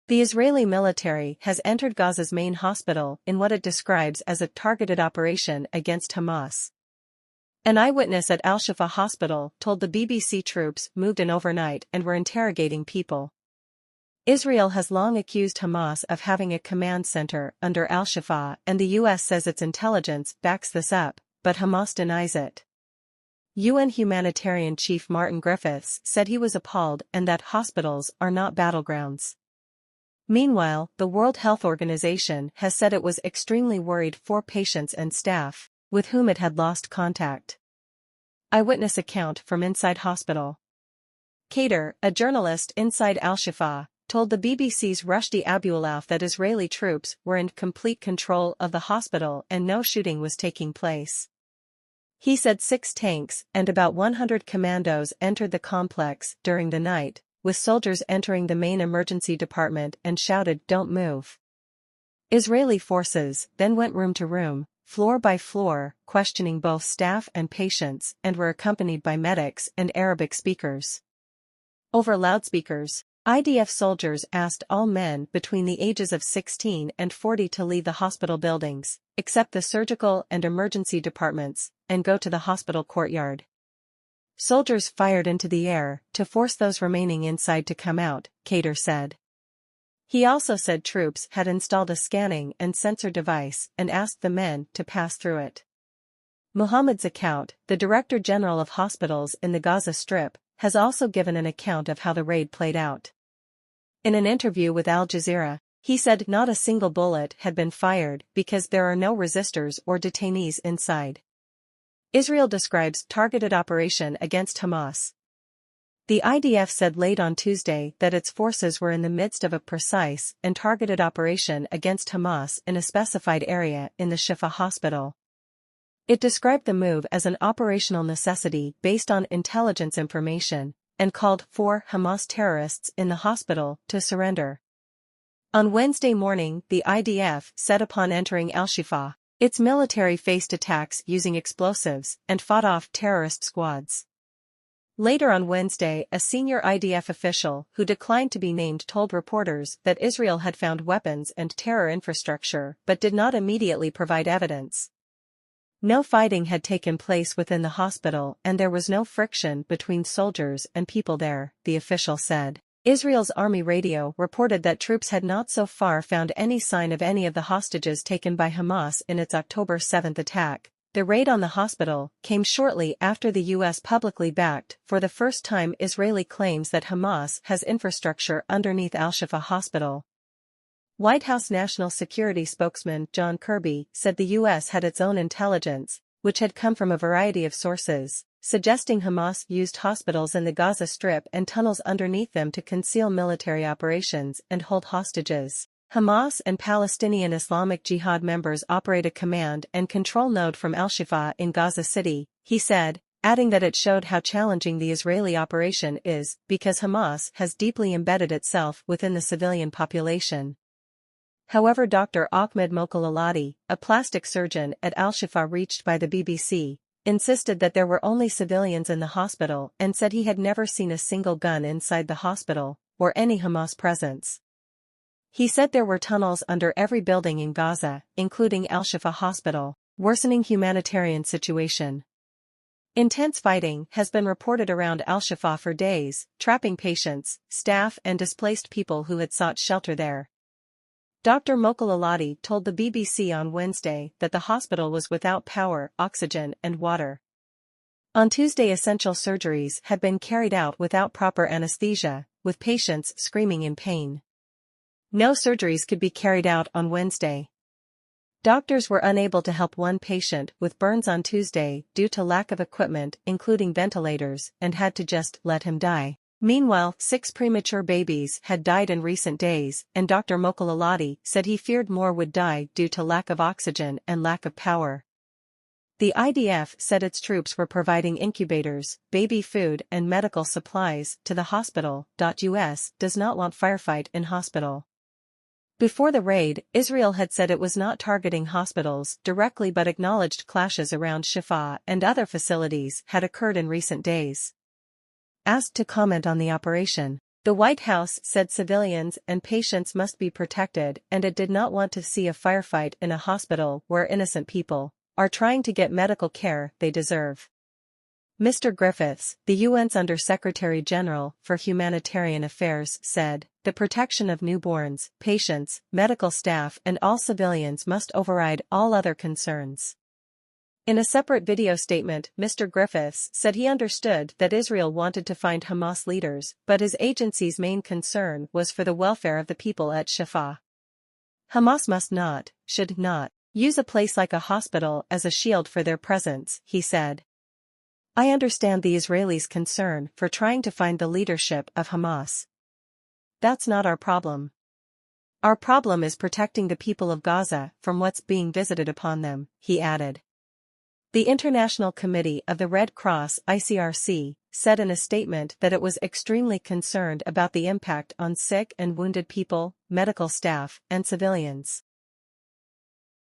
The Israeli military has entered Gaza's main hospital in what it describes as a targeted operation against Hamas. An eyewitness at Al-Shifa hospital told the BBC troops moved in overnight and were interrogating people. Israel has long accused Hamas of having a command center under Al-Shifa, and the U.S. says its intelligence backs this up, but Hamas denies it. UN humanitarian chief Martin Griffiths said he was appalled and that hospitals are not battlegrounds. Meanwhile, the World Health Organization has said it was extremely worried for patients and staff, with whom it had lost contact. Eyewitness account from inside hospital. Kader, a journalist inside Al-Shifa, told the BBC's Rushdie Abualaf that Israeli troops were in complete control of the hospital and no shooting was taking place. He said 6 tanks and about 100 commandos entered the complex during the night, with soldiers entering the main emergency department and shouted, "Don't move." Israeli forces then went room to room, floor by floor, questioning both staff and patients, and were accompanied by medics and Arabic speakers. Over loudspeakers, IDF soldiers asked all men between the ages of 16 and 40 to leave the hospital buildings, except the surgical and emergency departments, and go to the hospital courtyard. Soldiers fired into the air to force those remaining inside to come out, Kader said. He also said troops had installed a scanning and sensor device and asked the men to pass through it. Mohammad Zakaut, the Director General of Hospitals in the Gaza Strip, has also given an account of how the raid played out. In an interview with Al Jazeera, he said not a single bullet had been fired because there are no resistors or detainees inside. Israel describes targeted operation against Hamas. The IDF said late on Tuesday that its forces were in the midst of a precise and targeted operation against Hamas in a specified area in the Shifa hospital. It described the move as an operational necessity based on intelligence information, and called for Hamas terrorists in the hospital to surrender. On Wednesday morning, the IDF said upon entering Al-Shifa, its military faced attacks using explosives and fought off terrorist squads. Later on Wednesday, a senior IDF official who declined to be named told reporters that Israel had found weapons and terror infrastructure but did not immediately provide evidence. No fighting had taken place within the hospital and there was no friction between soldiers and people there, the official said. Israel's army radio reported that troops had not so far found any sign of any of the hostages taken by Hamas in its October 7 attack. The raid on the hospital came shortly after the U.S. publicly backed for the first time Israeli claims that Hamas has infrastructure underneath Al-Shifa hospital. White House National Security spokesman John Kirby said the U.S. had its own intelligence, which had come from a variety of sources, suggesting Hamas used hospitals in the Gaza Strip and tunnels underneath them to conceal military operations and hold hostages. Hamas and Palestinian Islamic Jihad members operate a command and control node from Al-Shifa in Gaza City, he said, adding that it showed how challenging the Israeli operation is because Hamas has deeply embedded itself within the civilian population. However, Dr. Ahmed Mokalalati, a plastic surgeon at Al-Shifa reached by the BBC, insisted that there were only civilians in the hospital and said he had never seen a single gun inside the hospital, or any Hamas presence. He said there were tunnels under every building in Gaza, including Al-Shifa hospital, worsening humanitarian situation. Intense fighting has been reported around Al-Shifa for days, trapping patients, staff and displaced people who had sought shelter there. Dr. Mokalalati told the BBC on Wednesday that the hospital was without power, oxygen and water. On Tuesday, essential surgeries had been carried out without proper anesthesia, with patients screaming in pain. No surgeries could be carried out on Wednesday. Doctors were unable to help one patient with burns on Tuesday due to lack of equipment including ventilators and had to just let him die. Meanwhile, 6 premature babies had died in recent days, and Dr. Mokalalati said he feared more would die due to lack of oxygen and lack of power. The IDF said its troops were providing incubators, baby food and medical supplies to the hospital. US does not want firefight in hospital. Before the raid, Israel had said it was not targeting hospitals directly but acknowledged clashes around Shifa and other facilities had occurred in recent days. Asked to comment on the operation, The White House said civilians and patients must be protected, and it did not want to see a firefight in a hospital where innocent people are trying to get medical care they deserve. Mr. Griffiths, the UN's Under-Secretary-General for Humanitarian Affairs, said, "The protection of newborns, patients, medical staff and all civilians must override all other concerns." In a separate video statement, Mr. Griffiths said he understood that Israel wanted to find Hamas leaders, but his agency's main concern was for the welfare of the people at Shifa. Hamas must not, should not, use a place like a hospital as a shield for their presence, he said. "I understand the Israelis' concern for trying to find the leadership of Hamas. That's not our problem. Our problem is protecting the people of Gaza from what's being visited upon them," he added. The International Committee of the Red Cross (ICRC) said in a statement that it was extremely concerned about the impact on sick and wounded people, medical staff, and civilians.